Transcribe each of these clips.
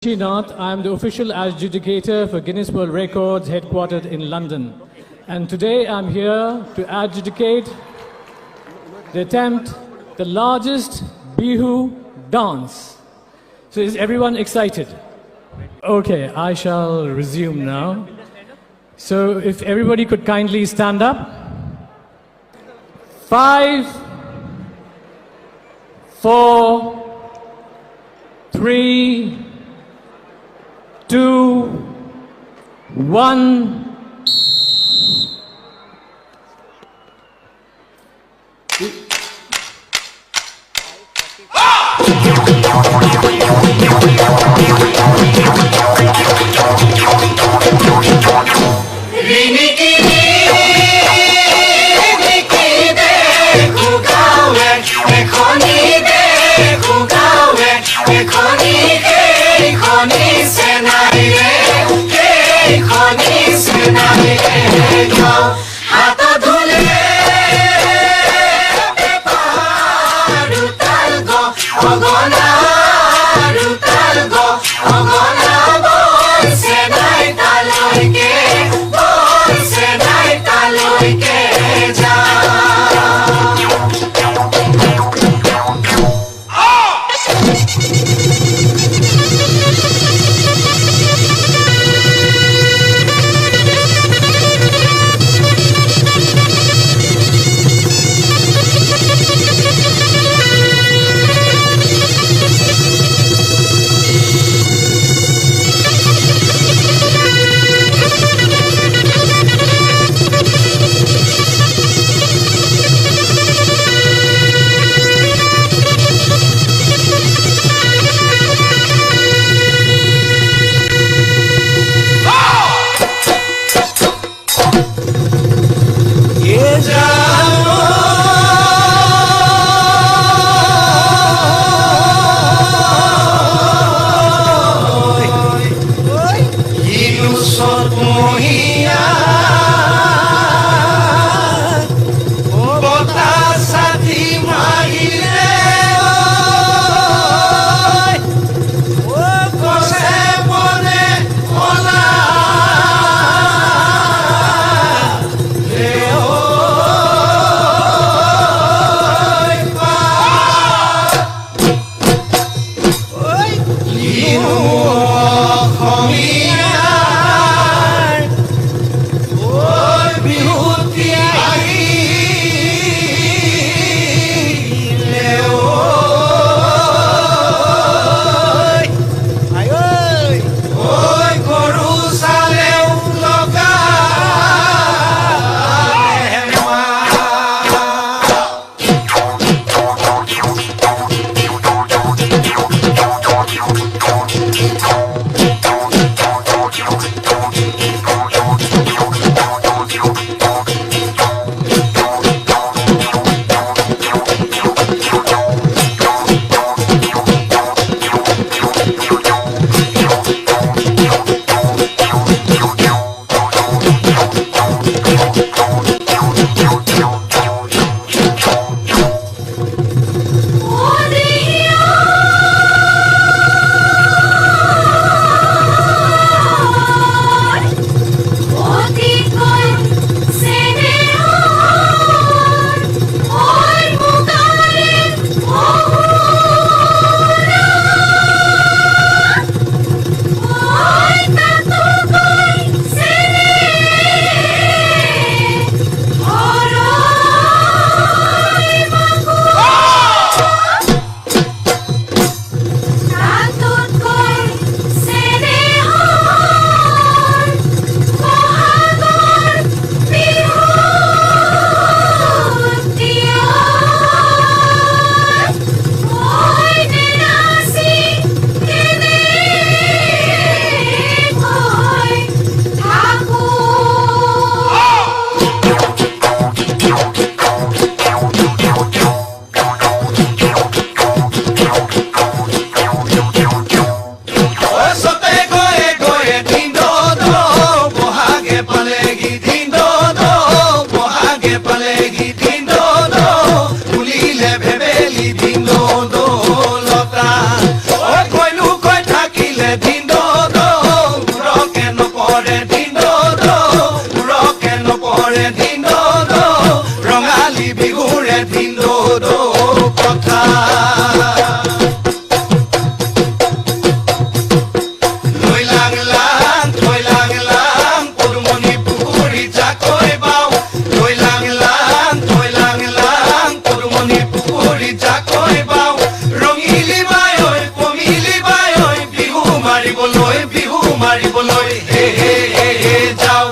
Nath, I am the official adjudicator for Guinness World Records headquartered in London. And today I'm here to adjudicate the attempt, the largest Bihu dance. So is everyone excited? Okay, I shall resume now. So if everybody could kindly stand up. 5, 4, 3, 2, 1. মাৰিবলৈ বিহু মাৰিবলৈ হে হে হে হে যাও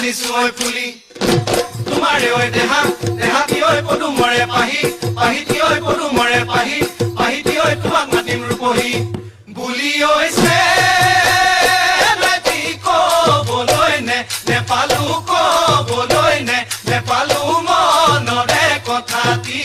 আনিছো ঐ ফুলি তোমাৰে ঐ দেহা দেহাতি ঐ পদুমৰে পাহি পাহিতি ঐ পদুমৰে পাহি পাহিতি ঐ তোমাক মাতিম ৰূপহী বুলি ঐছে ক'বলৈ নেপালো ক'বলৈ নেপালো মনৰে কথাটি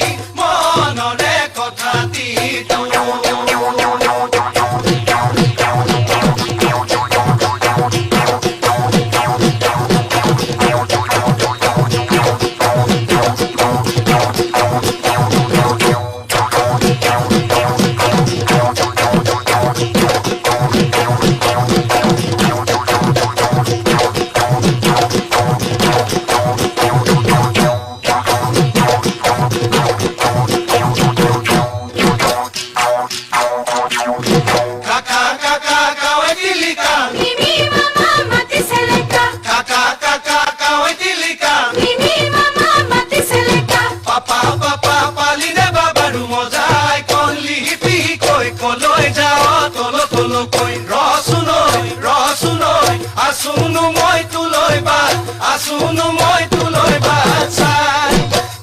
Asuno moi tuloi batsai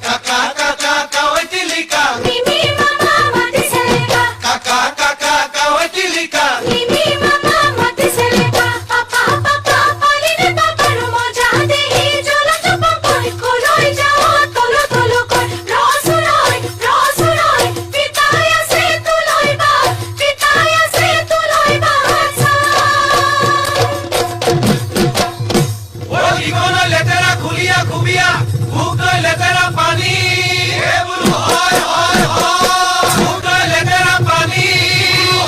kaka kaka kawai tilika mimi mama mati seleka kaka kaka kawai tilika mimi mama mati seleka papa papa paline papa rumo jade hi jola chapa koi koloi jao tolo tolo koi rosunoi pitaya se tuloi batsai oi kono letera khuliya khubiya bhuk doi letera pani he bulu hoy hoy hoy bhuk doi letera pani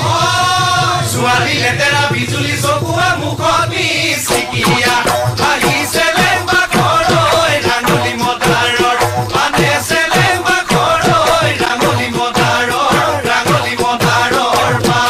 hoy suari letera bijuli sokua mukhoni sikiya ahi selemba khoroi rangoli modaror ane selemba khoroi rangoli modaror pa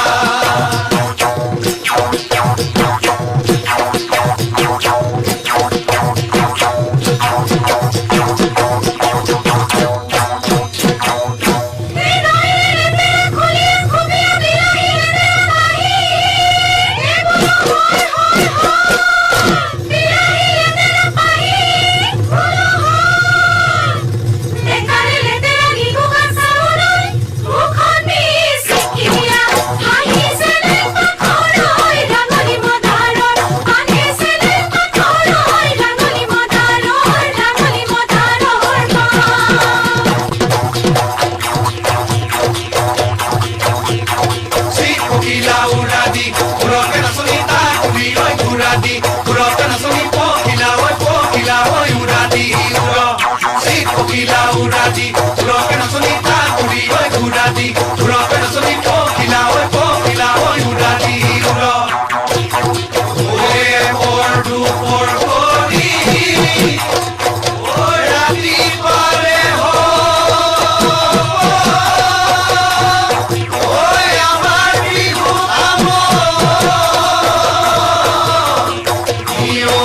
uradi uro que no sonita uri oi uradi uro que no sonita kila oi uradi uro oe ordu por kori oradi pare ho oe amar bihu amor io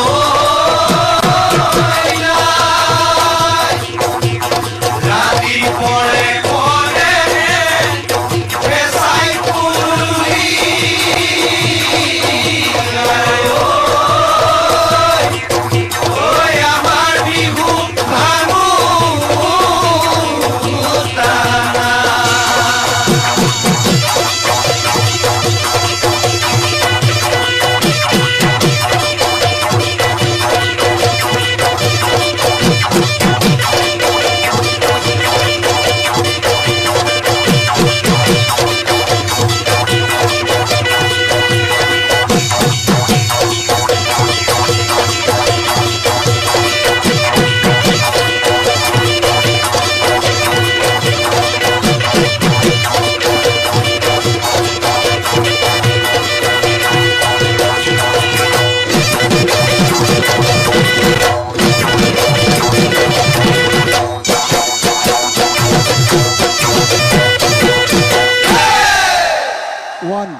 One,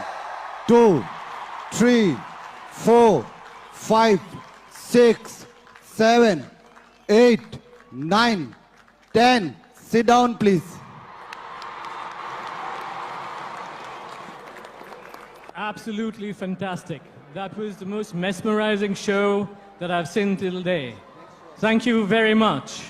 two, three, 4, 5, 6, 7, 8, 9, 10. Sit down, please. Absolutely fantastic. That was the most mesmerizing show that I've seen till day. Thank you very much.